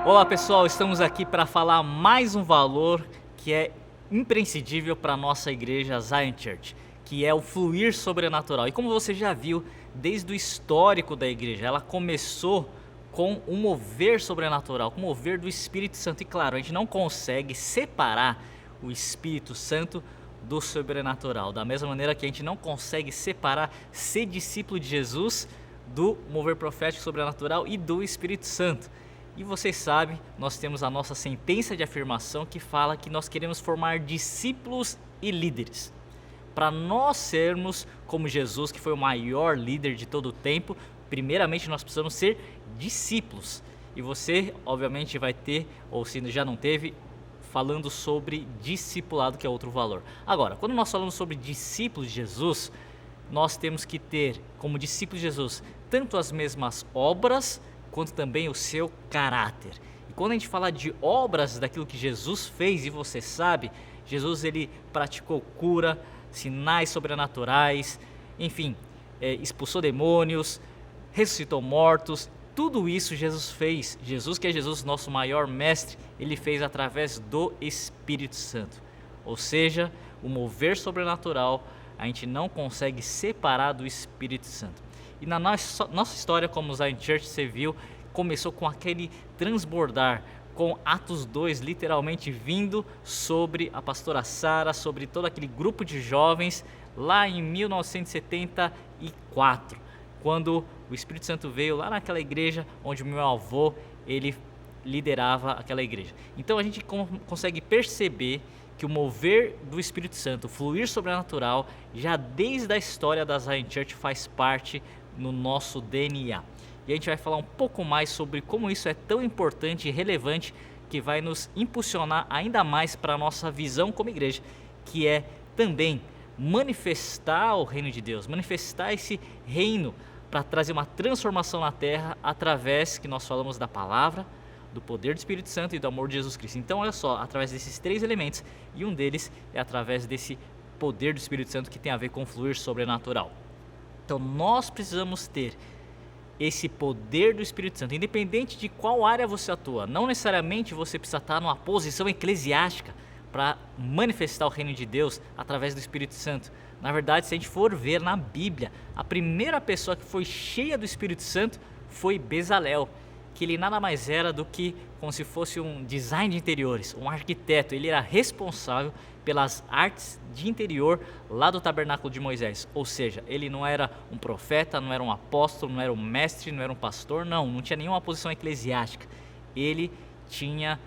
Olá pessoal, estamos aqui para falar mais um valor que é imprescindível para a nossa igreja Zion Church, que é o fluir sobrenatural. E como você já viu, desde o histórico da igreja, ela começou com um mover sobrenatural, com o mover do Espírito Santo. E claro, a gente não consegue separar o Espírito Santo do sobrenatural, da mesma maneira que a gente não consegue separar ser discípulo de Jesus do mover profético sobrenatural e do Espírito Santo. E vocês sabem, nós temos a nossa sentença de afirmação que fala que nós queremos formar discípulos e líderes. Para nós sermos como Jesus, que foi o maior líder de todo o tempo, primeiramente nós precisamos ser discípulos. E você, obviamente, vai ter, ou se já não teve, falando sobre discipulado, que é outro valor. Agora, quando nós falamos sobre discípulos de Jesus, nós temos que ter, como discípulos de Jesus, tanto as mesmas obras, quanto também o seu caráter. E quando a gente fala de obras daquilo que Jesus fez, e você sabe, Jesus ele praticou cura, sinais sobrenaturais, enfim, expulsou demônios, ressuscitou mortos, tudo isso Jesus fez. Jesus, que é Jesus, nosso maior mestre, ele fez através do Espírito Santo. Ou seja, o mover sobrenatural a gente não consegue separar do Espírito Santo. E na nossa história como Zion Church, você viu, começou com aquele transbordar, com Atos 2 literalmente vindo sobre a pastora Sara, sobre todo aquele grupo de jovens, lá em 1974, quando o Espírito Santo veio lá naquela igreja onde o meu avô, ele liderava aquela igreja. Então a gente consegue perceber que o mover do Espírito Santo, o fluir sobrenatural, já desde a história da Zion Church faz parte no nosso DNA. E a gente vai falar um pouco mais sobre como isso é tão importante e relevante, que vai nos impulsionar ainda mais para a nossa visão como igreja, que é também manifestar o reino de Deus, manifestar esse reino para trazer uma transformação na terra através que nós falamos da palavra, do poder do Espírito Santo e do amor de Jesus Cristo. Então olha só, através desses três elementos, e um deles é através desse poder do Espírito Santo que tem a ver com o fluir sobrenatural. Então nós precisamos ter esse poder do Espírito Santo, independente de qual área você atua. Não necessariamente você precisa estar numa posição eclesiástica para manifestar o reino de Deus através do Espírito Santo. Na verdade, se a gente for ver na Bíblia, a primeira pessoa que foi cheia do Espírito Santo foi Bezalel, que ele nada mais era do que como se fosse um design de interiores, um arquiteto. Ele era responsável pelas artes de interior lá do tabernáculo de Moisés. Ou seja, ele não era um profeta, não era um apóstolo, não era um mestre, não era um pastor, não tinha nenhuma posição eclesiástica. Ele tinha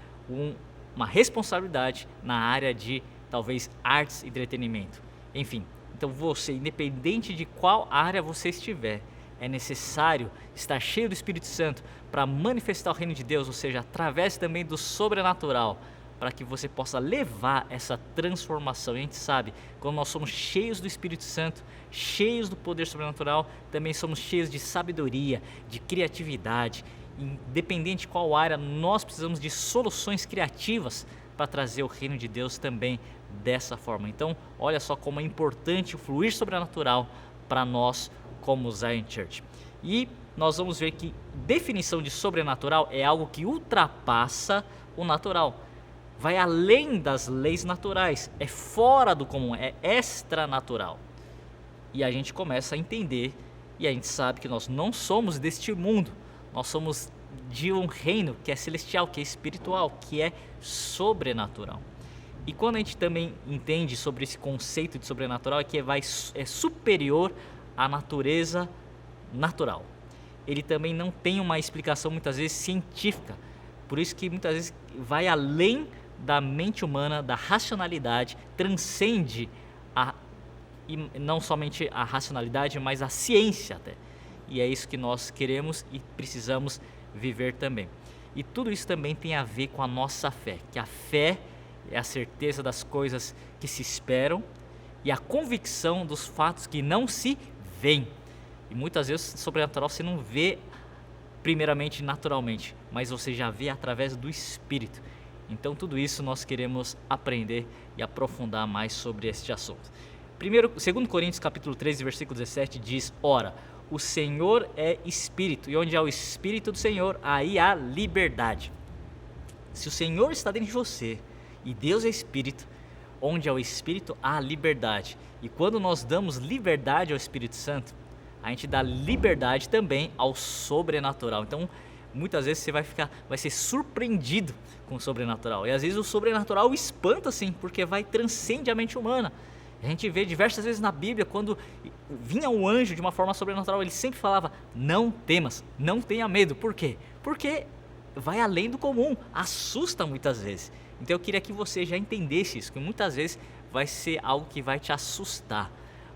uma responsabilidade na área de talvez artes e entretenimento. Enfim, então você, independente de qual área você estiver, é necessário estar cheio do Espírito Santo para manifestar o reino de Deus, ou seja, através também do sobrenatural, para que você possa levar essa transformação. E a gente sabe, quando nós somos cheios do Espírito Santo, cheios do poder sobrenatural, também somos cheios de sabedoria, de criatividade. Independente de qual área, nós precisamos de soluções criativas para trazer o reino de Deus também dessa forma. Então, olha só como é importante o fluir sobrenatural para nós como Zion Church. E nós vamos ver que definição de sobrenatural é algo que ultrapassa o natural, vai além das leis naturais, é fora do comum, é extranatural. E a gente começa a entender, e a gente sabe que nós não somos deste mundo, nós somos de um reino que é celestial, que é espiritual, que é sobrenatural. E quando a gente também entende sobre esse conceito de sobrenatural, é que é superior à natureza natural. Ele também não tem uma explicação muitas vezes científica, por isso que muitas vezes vai além da mente humana, da racionalidade, transcende e não somente a racionalidade, mas a ciência até. E é isso que nós queremos e precisamos viver também. E tudo isso também tem a ver com a nossa fé, que a fé é a certeza das coisas que se esperam e a convicção dos fatos que não se veem. E muitas vezes sobrenatural você não vê primeiramente naturalmente, mas você já vê através do Espírito. Então tudo isso nós queremos aprender e aprofundar mais sobre este assunto. 2 Coríntios capítulo 13, versículo 17 diz: ora, o Senhor é Espírito, e onde há o Espírito do Senhor, aí há liberdade. Se o Senhor está dentro de você e Deus é Espírito, onde é o Espírito há liberdade. E quando nós damos liberdade ao Espírito Santo, a gente dá liberdade também ao sobrenatural. Então, muitas vezes você vai ser surpreendido com o sobrenatural. E às vezes o sobrenatural espanta, sim, porque transcende a mente humana. A gente vê diversas vezes na Bíblia, quando vinha um anjo de uma forma sobrenatural, ele sempre falava: não temas, não tenha medo. Por quê? Porque vai além do comum, assusta muitas vezes. Então eu queria que você já entendesse isso, que muitas vezes vai ser algo que vai te assustar.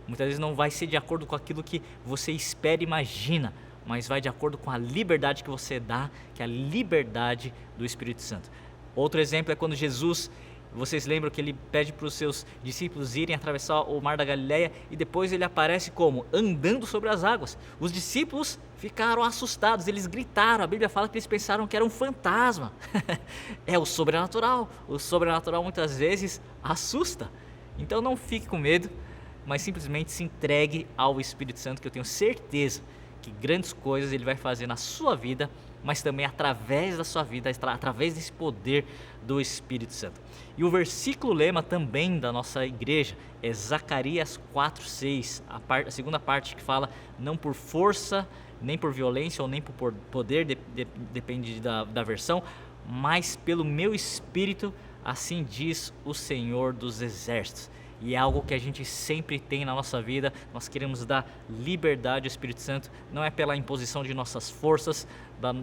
Muitas vezes não vai ser de acordo com aquilo que você espera e imagina, mas vai de acordo com a liberdade que você dá, que é a liberdade do Espírito Santo. Outro exemplo é quando Jesus, vocês lembram que ele pede para os seus discípulos irem atravessar o mar da Galileia e depois ele aparece como? Andando sobre as águas. Os discípulos ficaram assustados, eles gritaram, a Bíblia fala que eles pensaram que era um fantasma. É o sobrenatural muitas vezes assusta. Então não fique com medo, mas simplesmente se entregue ao Espírito Santo, que eu tenho certeza que grandes coisas ele vai fazer na sua vida, mas também através da sua vida, através desse poder do Espírito Santo. E o versículo lema também da nossa igreja é Zacarias 4:6, a segunda parte que fala: não por força, nem por violência ou nem por poder, depende da versão, mas pelo meu Espírito, assim diz o Senhor dos Exércitos. E é algo que a gente sempre tem na nossa vida. Nós queremos dar liberdade ao Espírito Santo, não é pela imposição de nossas forças,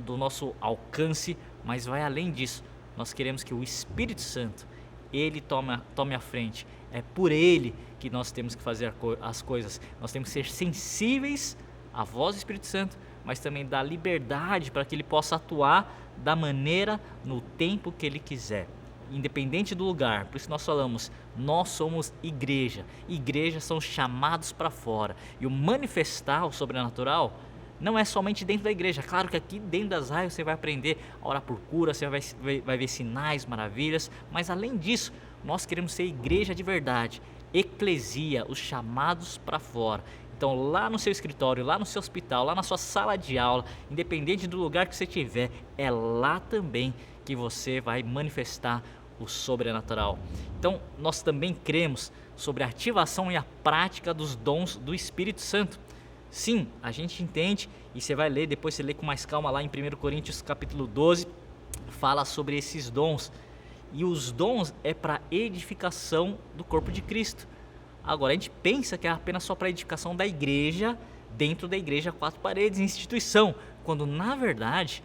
do nosso alcance, mas vai além disso. Nós queremos que o Espírito Santo, ele tome a frente. É por ele que nós temos que fazer as coisas. Nós temos que ser sensíveis à voz do Espírito Santo, mas também dar liberdade para que ele possa atuar da maneira, no tempo que ele quiser, independente do lugar. Por isso nós falamos, nós somos igreja. Igrejas são chamados para fora. E o manifestar o sobrenatural não é somente dentro da igreja. Claro que aqui dentro das raios você vai aprender a orar por cura, você vai ver sinais, maravilhas. Mas além disso, nós queremos ser igreja de verdade. Eclesia, os chamados para fora. Então lá no seu escritório, lá no seu hospital, lá na sua sala de aula, independente do lugar que você estiver, é lá também que você vai manifestar o sobrenatural. Então nós também cremos sobre a ativação e a prática dos dons do Espírito Santo. Sim, a gente entende, e você vai ler, depois você lê com mais calma lá em 1 Coríntios capítulo 12, fala sobre esses dons. E os dons é para edificação do corpo de Cristo. Agora, a gente pensa que é apenas só para edificação da igreja, dentro da igreja, 4 paredes, instituição, quando na verdade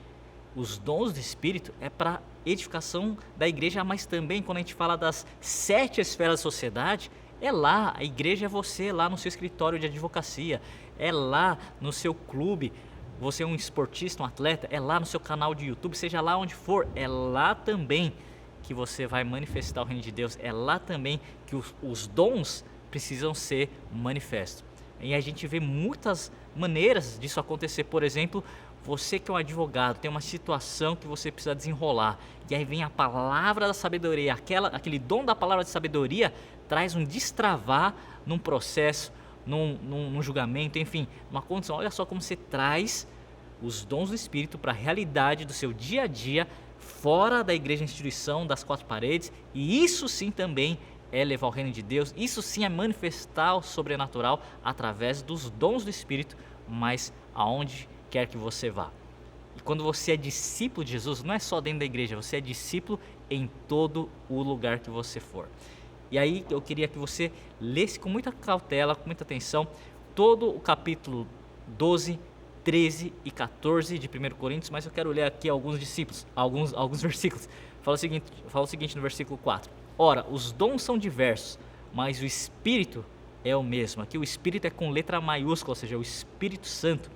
os dons do Espírito é para edificação da igreja, mas também quando a gente fala das 7 esferas da sociedade, é lá, a igreja é você, lá no seu escritório de advocacia, é lá no seu clube, você é um esportista, um atleta, é lá no seu canal de YouTube, seja lá onde for, é lá também que você vai manifestar o reino de Deus, é lá também que os dons precisam ser manifestos. E a gente vê muitas maneiras disso acontecer. Por exemplo, você que é um advogado, tem uma situação que você precisa desenrolar, e aí vem a palavra da sabedoria, aquele dom da palavra de sabedoria traz um destravar num processo, num julgamento, enfim, numa condição. Olha só como você traz os dons do Espírito para a realidade do seu dia a dia, fora da igreja, instituição, das 4 paredes, e isso sim também é levar o reino de Deus, isso sim é manifestar o sobrenatural através dos dons do Espírito, mas aonde quer que você vá. E quando você é discípulo de Jesus, não é só dentro da igreja, você é discípulo em todo o lugar que você for. E aí eu queria que você lesse com muita cautela, com muita atenção, todo o capítulo 12, 13 e 14 de 1 Coríntios, mas eu quero ler aqui alguns versículos. Fala o seguinte no versículo 4. Ora, os dons são diversos, mas o Espírito é o mesmo. Aqui o Espírito é com letra maiúscula, ou seja, o Espírito Santo.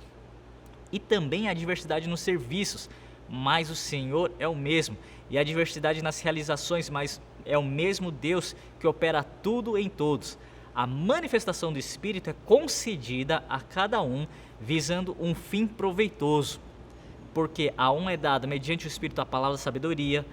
E também há diversidade nos serviços, mas o Senhor é o mesmo. E há diversidade nas realizações, mas é o mesmo Deus que opera tudo em todos. A manifestação do Espírito é concedida a cada um, visando um fim proveitoso. Porque a um é dada mediante o Espírito a palavra da sabedoria,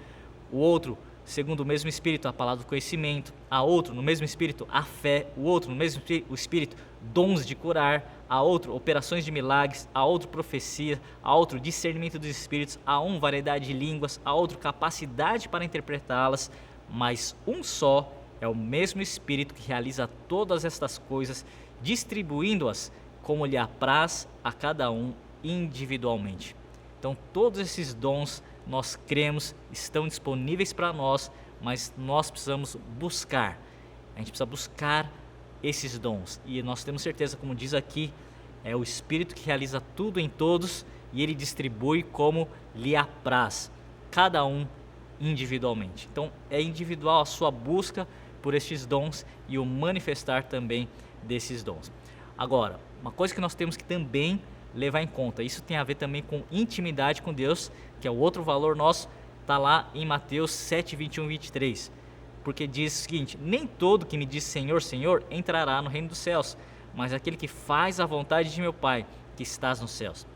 o outro, segundo o mesmo Espírito, a palavra do conhecimento, a outro, no mesmo Espírito, a fé, o outro, no mesmo Espírito, dons de curar, a outro operações de milagres, a outro profecia, a outro discernimento dos espíritos, a um variedade de línguas, a outro capacidade para interpretá-las, mas um só é o mesmo Espírito que realiza todas estas coisas, distribuindo-as como lhe apraz a cada um individualmente. Então todos esses dons nós cremos estão disponíveis para nós, mas nós precisamos buscar. A gente precisa buscar esses dons e nós temos certeza, como diz aqui, é o Espírito que realiza tudo em todos e ele distribui como lhe apraz, cada um individualmente. Então é individual a sua busca por estes dons e o manifestar também desses dons. Agora, uma coisa que nós temos que também levar em conta, isso tem a ver também com intimidade com Deus, que é o outro valor nosso, está lá em Mateus 7, 21 e 23, porque diz o seguinte: nem todo que me diz Senhor, Senhor entrará no reino dos céus, mas aquele que faz a vontade de meu Pai que estás nos céus.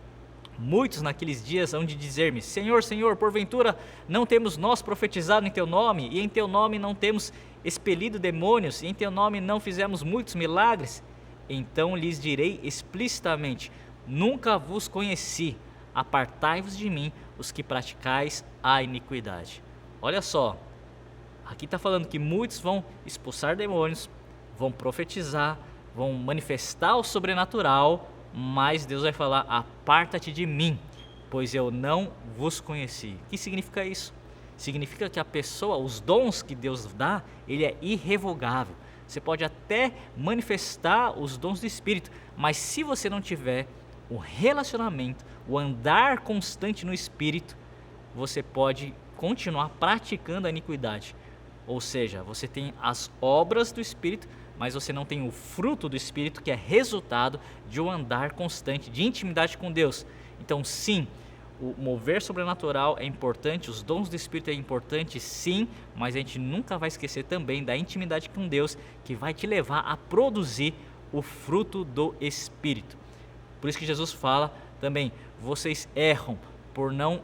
Muitos naqueles dias hão de dizer-me: Senhor, Senhor, porventura não temos nós profetizado em teu nome, e em teu nome não temos expelido demônios, e em teu nome não fizemos muitos milagres? Então lhes direi explicitamente: nunca vos conheci, apartai-vos de mim, os que praticais a iniquidade. Olha só, aqui está falando que muitos vão expulsar demônios, vão profetizar, vão manifestar o sobrenatural, mas Deus vai falar: aparta-te de mim, pois eu não vos conheci. O que significa isso? Significa que a pessoa, os dons que Deus dá, ele é irrevogável. Você pode até manifestar os dons do Espírito, mas se você não tiver o relacionamento, o andar constante no Espírito, você pode continuar praticando a iniquidade. Ou seja, você tem as obras do Espírito, mas você não tem o fruto do Espírito, que é resultado de um andar constante, de intimidade com Deus. Então, sim, o mover sobrenatural é importante, os dons do Espírito é importante, sim, mas a gente nunca vai esquecer também da intimidade com Deus, que vai te levar a produzir o fruto do Espírito. Por isso que Jesus fala também: vocês erram por não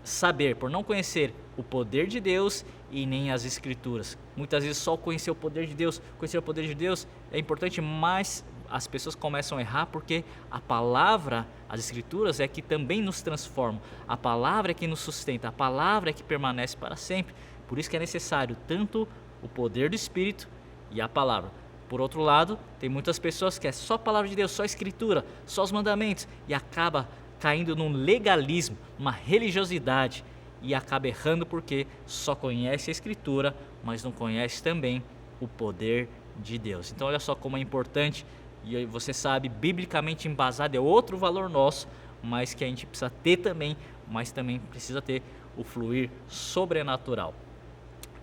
saber, por não conhecer o poder de Deus e nem as Escrituras. Muitas vezes só conhecer o poder de Deus é importante, mas as pessoas começam a errar porque a palavra, as Escrituras é que também nos transformam, a palavra é que nos sustenta, a palavra é que permanece para sempre. Por isso que é necessário tanto o poder do Espírito e a palavra. Por outro lado, tem muitas pessoas que é só a palavra de Deus, só a Escritura, só os mandamentos, e acaba caindo num legalismo, uma religiosidade, e acaba errando porque só conhece a Escritura, mas não conhece também o poder de Deus. Então olha só como é importante, e você sabe, biblicamente embasado é outro valor nosso, mas que a gente precisa ter também, mas também precisa ter o fluir sobrenatural.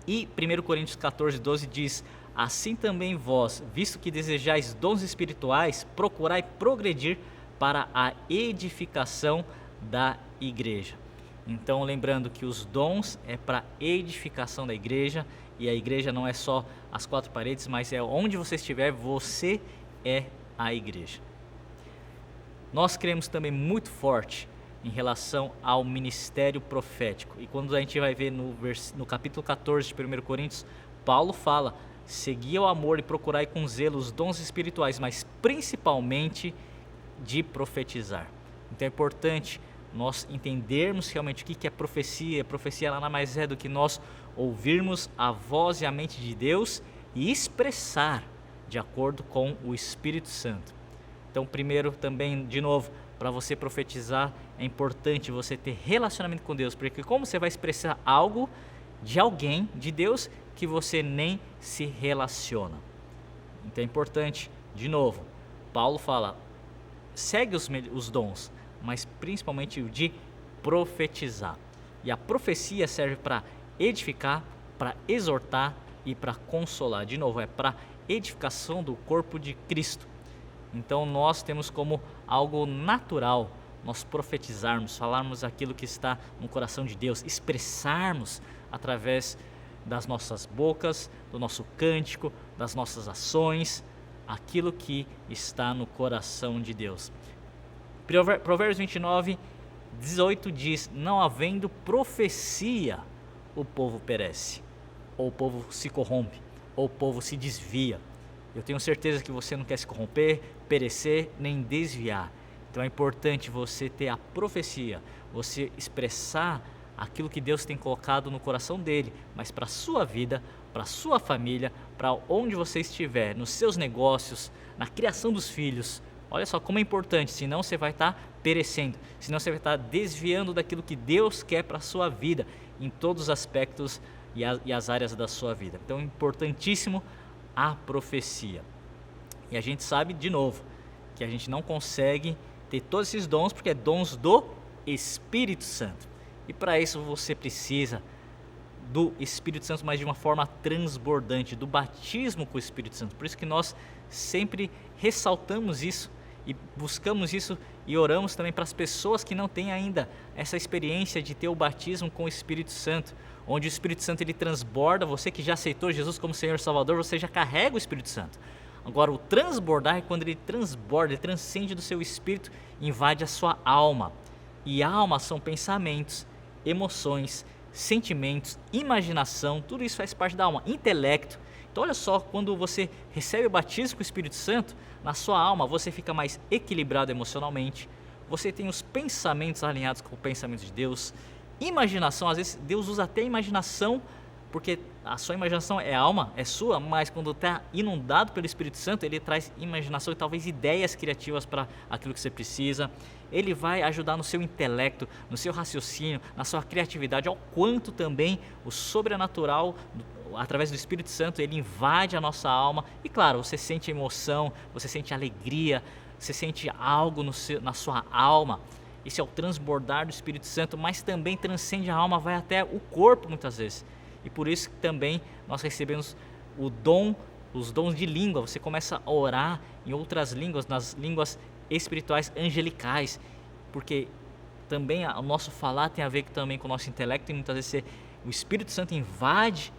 E 1 Coríntios 14, 12 diz: assim também vós, visto que desejais dons espirituais, procurai progredir para a edificação da igreja. Então, lembrando que os dons é para edificação da igreja, e a igreja não é só as quatro paredes, mas é onde você estiver, você é a igreja. Nós cremos também muito forte em relação ao ministério profético, e quando a gente vai ver no capítulo 14 de 1 Coríntios, Paulo fala: segui o amor e procurai com zelo os dons espirituais, mas principalmente de profetizar. Então é importante nós entendermos realmente o que é profecia. A profecia nada mais é do que nós ouvirmos a voz e a mente de Deus e expressar de acordo com o Espírito Santo. Então, primeiro também, de novo, para você profetizar, é importante você ter relacionamento com Deus, porque como você vai expressar algo de alguém, de Deus, que você nem se relaciona? Então é importante, de novo, Paulo fala: segue os dons, mas principalmente o de profetizar. E a profecia serve para edificar, para exortar e para consolar. De novo, é para edificação do corpo de Cristo. Então nós temos como algo natural nós profetizarmos, falarmos aquilo que está no coração de Deus, expressarmos através das nossas bocas, do nosso cântico, das nossas ações, aquilo que está no coração de Deus. Provérbios 29, 18 diz: não havendo profecia, o povo perece, ou o povo se corrompe, ou o povo se desvia. Eu tenho certeza que você não quer se corromper, perecer, nem desviar. Então é importante você ter a profecia, você expressar aquilo que Deus tem colocado no coração dele, mas para a sua vida, para a sua família, para onde você estiver, nos seus negócios, na criação dos filhos. Olha só como é importante, senão você vai estar perecendo, senão você vai estar desviando daquilo que Deus quer para a sua vida, em todos os aspectos e as áreas da sua vida. Então é importantíssimo a profecia. E a gente sabe, de novo, que a gente não consegue ter todos esses dons, porque é dons do Espírito Santo. E para isso você precisa do Espírito Santo, mas de uma forma transbordante, do batismo com o Espírito Santo. Por isso que nós sempre ressaltamos isso e buscamos isso e oramos também para as pessoas que não têm ainda essa experiência de ter o batismo com o Espírito Santo, onde o Espírito Santo ele transborda. Você que já aceitou Jesus como Senhor e Salvador, você já carrega o Espírito Santo. Agora o transbordar é quando ele transborda, ele transcende do seu espírito, invade a sua alma. E alma são pensamentos, emoções, sentimentos, imaginação, tudo isso faz parte da alma, intelecto. Então olha só, quando você recebe o batismo com o Espírito Santo, na sua alma você fica mais equilibrado emocionalmente, você tem os pensamentos alinhados com o pensamento de Deus, imaginação, às vezes Deus usa até a imaginação, porque a sua imaginação é alma, é sua, mas quando está inundado pelo Espírito Santo, ele traz imaginação e talvez ideias criativas para aquilo que você precisa. Ele vai ajudar no seu intelecto, no seu raciocínio, na sua criatividade, ao quanto também o sobrenatural, através do Espírito Santo, ele invade a nossa alma. E claro, você sente emoção, você sente alegria, você sente algo na sua alma. Esse é o transbordar do Espírito Santo, mas também transcende a alma, vai até o corpo muitas vezes. E por isso que também nós recebemos os dons de língua. Você começa a orar em outras línguas, nas línguas espirituais angelicais, porque também o nosso falar tem a ver também com o nosso intelecto, e muitas vezes o Espírito Santo invade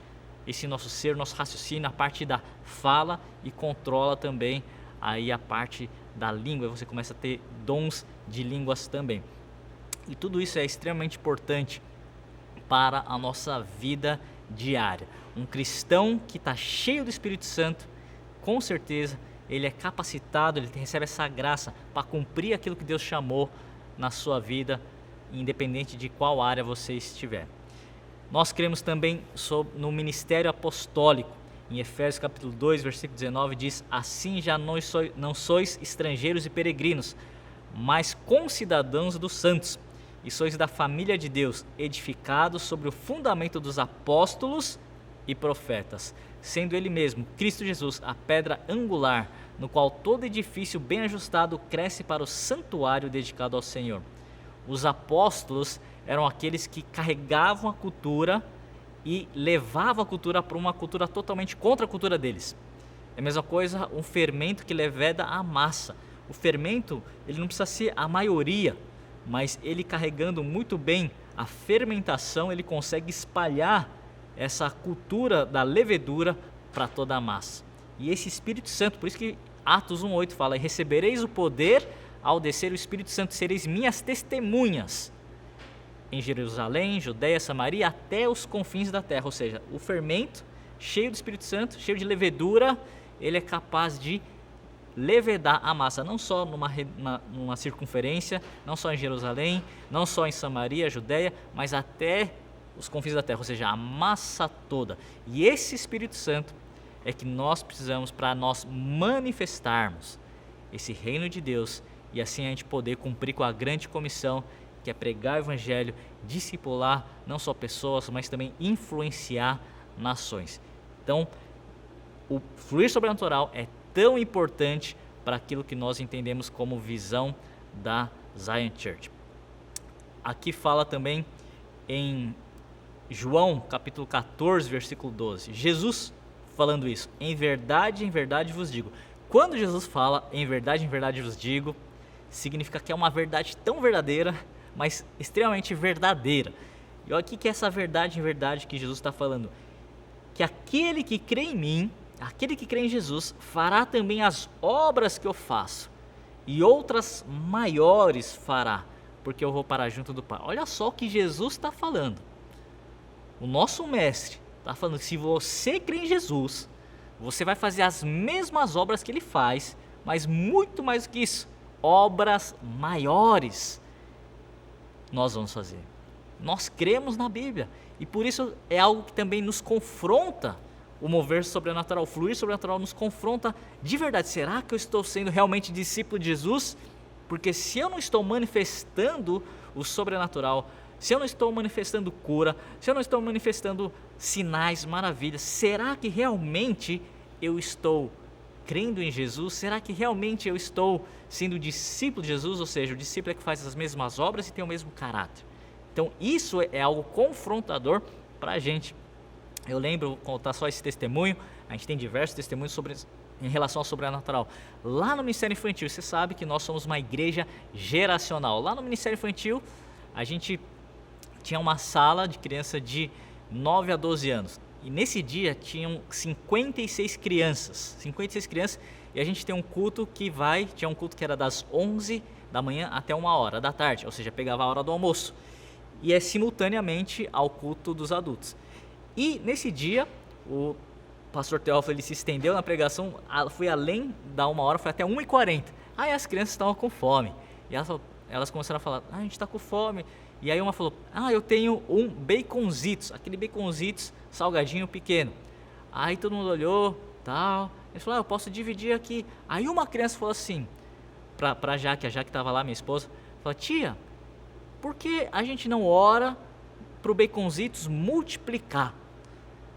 esse nosso ser, nosso raciocínio, a parte da fala, e controla também aí a parte da língua. Você começa a ter dons de línguas também. E tudo isso é extremamente importante para a nossa vida diária. Um cristão que está cheio do Espírito Santo, com certeza ele é capacitado, ele recebe essa graça para cumprir aquilo que Deus chamou na sua vida, independente de qual área você estiver. Nós cremos também no ministério apostólico. Em Efésios capítulo 2, versículo 19 diz: assim já não sois estrangeiros e peregrinos, mas concidadãos dos santos, e sois da família de Deus, edificados sobre o fundamento dos apóstolos e profetas, sendo ele mesmo, Cristo Jesus, a pedra angular, no qual todo edifício bem ajustado cresce para o santuário dedicado ao Senhor. Os apóstolos eram aqueles que carregavam a cultura e levavam a cultura para uma cultura totalmente contra a cultura deles. É a mesma coisa um fermento que leveda a massa. O fermento, ele não precisa ser a maioria, mas ele carregando muito bem a fermentação, ele consegue espalhar essa cultura da levedura para toda a massa. E esse Espírito Santo, por isso que Atos 1:8 fala: e recebereis o poder ao descer o Espírito Santo, sereis minhas testemunhas em Jerusalém, Judeia, Samaria, até os confins da terra. Ou seja, o fermento cheio do Espírito Santo, cheio de levedura, ele é capaz de levedar a massa, não só numa circunferência, não só em Jerusalém, não só em Samaria, Judeia, mas até os confins da terra, ou seja, a massa toda. E esse Espírito Santo é que nós precisamos para nós manifestarmos esse reino de Deus e assim a gente poder cumprir com a grande comissão, que é pregar o evangelho, discipular não só pessoas, mas também influenciar nações. Então, o fluir sobrenatural é tão importante para aquilo que nós entendemos como visão da Zion Church. Aqui fala também em João capítulo 14, versículo 12, Jesus falando isso: em verdade vos digo. Quando Jesus fala em verdade vos digo, significa que é uma verdade tão verdadeira, mas extremamente verdadeira. E olha aqui que é essa verdade que Jesus está falando: que aquele que crê em mim, aquele que crê em Jesus, fará também as obras que eu faço, e outras maiores fará, porque eu vou para junto do Pai. Olha só o que Jesus está falando. O nosso mestre está falando que se você crê em Jesus, você vai fazer as mesmas obras que ele faz, mas muito mais do que isso, obras maiores nós vamos fazer. Nós cremos na Bíblia e por isso é algo que também nos confronta. O mover sobrenatural, o fluir sobrenatural nos confronta de verdade. Será que eu estou sendo realmente discípulo de Jesus? Porque se eu não estou manifestando o sobrenatural, se eu não estou manifestando cura, se eu não estou manifestando sinais, maravilhas, será que realmente eu estou crendo em Jesus? Será que realmente eu estou sendo discípulo de Jesus? Ou seja, o discípulo é que faz as mesmas obras e tem o mesmo caráter. Então isso é algo confrontador para a gente. Eu lembro, vou contar só esse testemunho, a gente tem diversos testemunhos em relação ao sobrenatural. Lá no Ministério Infantil, você sabe que nós somos uma igreja geracional. Lá no Ministério Infantil, a gente tinha uma sala de criança de 9 a 12 anos. E nesse dia tinham 56 crianças, e a gente tem um culto tinha um culto que era das 11 da manhã até 1 hora da tarde, ou seja, pegava a hora do almoço. E é simultaneamente ao culto dos adultos. E nesse dia, o pastor Teófilo ele se estendeu na pregação, foi além da 1 hora, foi até 1h40. Aí as crianças estavam com fome. E elas começaram a falar, a gente está com fome. E aí uma falou, eu tenho um baconzitos, aquele baconzitos salgadinho pequeno. Aí todo mundo olhou, tal. Ele falou, eu posso dividir aqui. Aí uma criança falou assim, pra Jaque, a Jaque estava lá, minha esposa, falou, tia, por que a gente não ora para o baconzitos multiplicar?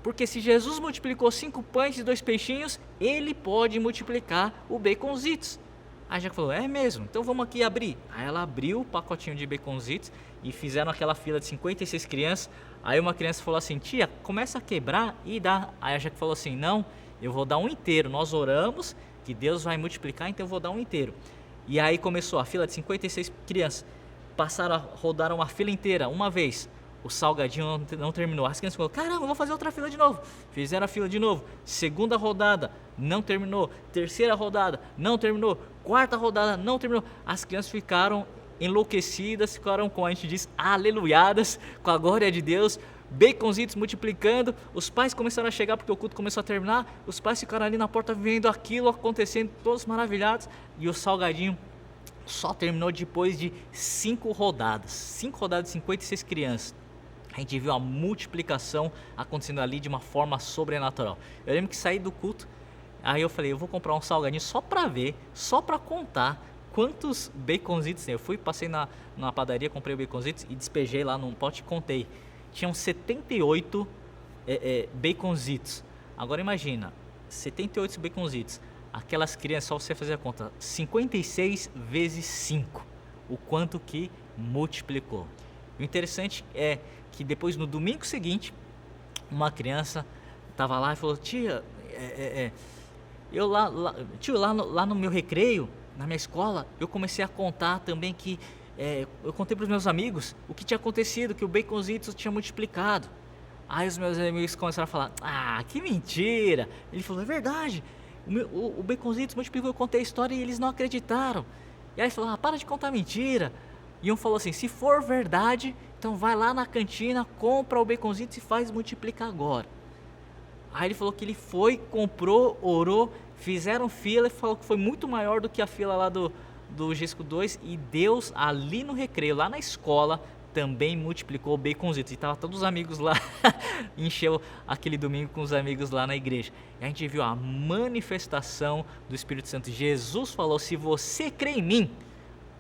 Porque se Jesus multiplicou 5 pães e 2 peixinhos, ele pode multiplicar o baconzitos. Aí a Jaque falou, é mesmo, então vamos aqui abrir. Aí ela abriu o pacotinho de baconzitos e fizeram aquela fila de 56 crianças. Aí uma criança falou assim, tia, começa a quebrar e dá. Aí a Jaque falou assim, não, eu vou dar um inteiro. Nós oramos que Deus vai multiplicar, então eu vou dar um inteiro. E aí começou a fila de 56 crianças. Rodaram a fila inteira, uma vez. O salgadinho não terminou. As crianças falaram, caramba, vou fazer outra fila de novo. Fizeram a fila de novo. Segunda rodada, não terminou. Terceira rodada, não terminou. Quarta rodada, não terminou. As crianças ficaram enlouquecidas, ficaram, como a gente diz, aleluiadas com a glória de Deus. Baconzitos multiplicando. Os pais começaram a chegar porque o culto começou a terminar. Os pais ficaram ali na porta vendo aquilo acontecendo, todos maravilhados. E o salgadinho só terminou depois de 5 rodadas. 5 rodadas de 56 crianças. A gente viu a multiplicação acontecendo ali de uma forma sobrenatural. Eu lembro que saí do culto, aí eu falei, eu vou comprar um salgadinho só para ver, só para contar quantos baconzitos tem. Passei na padaria, comprei o baconzitos e despejei lá num pote e contei. Tinham 78 baconzitos. Agora imagina, 78 baconzitos. Aquelas crianças, só você fazer a conta, 56 vezes 5, o quanto que multiplicou. O interessante é que depois, no domingo seguinte, uma criança estava lá e falou, tia, lá no meu recreio, na minha escola, eu comecei a contar também que, eu contei para os meus amigos o que tinha acontecido, que o baconzitos tinha multiplicado. Aí os meus amigos começaram a falar, que mentira. Ele falou, é verdade, o baconzitos multiplicou, eu contei a história e eles não acreditaram. E aí ele falou, para de contar mentira. E um falou assim, se for verdade, então vai lá na cantina, compra o baconzitos e faz multiplicar agora. Aí ele falou que ele foi, comprou, orou, fizeram fila e falou que foi muito maior do que a fila lá do Gisco 2. E Deus ali no recreio, lá na escola, também multiplicou o baconzitos. E estavam todos os amigos lá, encheu aquele domingo com os amigos lá na igreja. E a gente viu a manifestação do Espírito Santo. Jesus falou, se você crê em mim,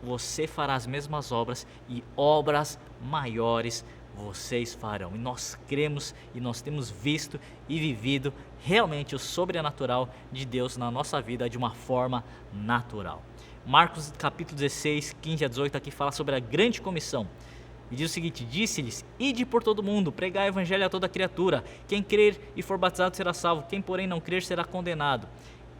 você fará as mesmas obras e obras maiores vocês farão. E nós cremos e nós temos visto e vivido realmente o sobrenatural de Deus na nossa vida de uma forma natural. Marcos capítulo 16, 15 a 18 aqui fala sobre a grande comissão. E diz o seguinte, disse-lhes, ide por todo mundo, pregai o evangelho a toda criatura. Quem crer e for batizado será salvo, quem porém não crer será condenado.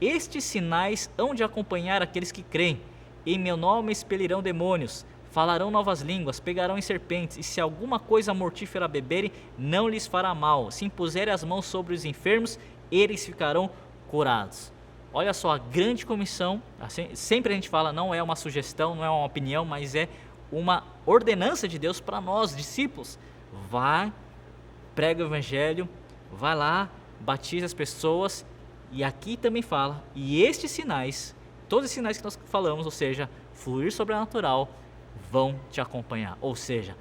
Estes sinais hão de acompanhar aqueles que creem. Em meu nome expelirão demônios, falarão novas línguas, pegarão em serpentes, e se alguma coisa mortífera beberem, não lhes fará mal. Se impuserem as mãos sobre os enfermos, eles ficarão curados. Olha só, a grande comissão, assim, sempre a gente fala, não é uma sugestão, não é uma opinião, mas é uma ordenança de Deus para nós, discípulos. Vai, prega o evangelho, vai lá, batiza as pessoas E aqui também fala, e estes sinais, todos os sinais que nós falamos, ou seja, fluir sobrenatural, vão te acompanhar. Ou seja,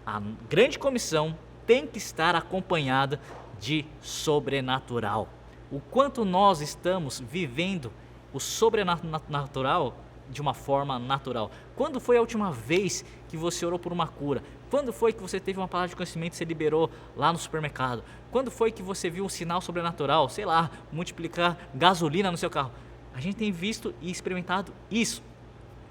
a grande comissão tem que estar acompanhada de sobrenatural. O quanto nós estamos vivendo o sobrenatural de uma forma natural. Quando foi a última vez que você orou por uma cura? Quando foi que você teve uma palavra de conhecimento e você liberou lá no supermercado? Quando foi que você viu um sinal sobrenatural, sei lá, multiplicar gasolina no seu carro? A gente tem visto e experimentado isso.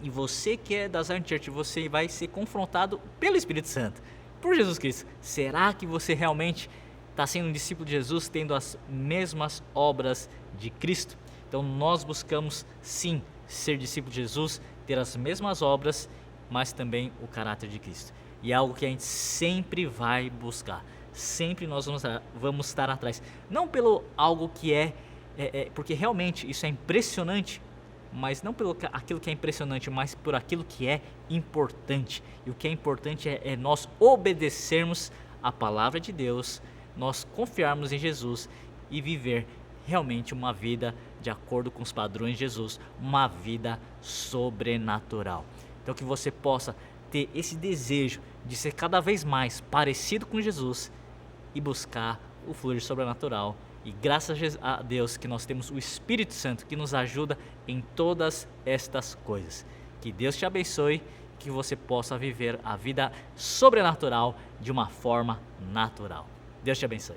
E você que é da Zion Church, você vai ser confrontado pelo Espírito Santo, por Jesus Cristo. Será que você realmente está sendo um discípulo de Jesus, tendo as mesmas obras de Cristo? Então nós buscamos sim ser discípulo de Jesus, ter as mesmas obras, mas também o caráter de Cristo. E é algo que a gente sempre vai buscar. Sempre nós vamos estar atrás. Não pelo algo que porque realmente isso é impressionante, mas não pelo aquilo que é impressionante, mas por aquilo que é importante. E o que é importante é nós obedecermos a palavra de Deus, nós confiarmos em Jesus e viver realmente uma vida de acordo com os padrões de Jesus, uma vida sobrenatural. Então que você possa ter esse desejo de ser cada vez mais parecido com Jesus e buscar o fluir sobrenatural. E graças a Deus que nós temos o Espírito Santo que nos ajuda em todas estas coisas. Que Deus te abençoe, que você possa viver a vida sobrenatural de uma forma natural. Deus te abençoe.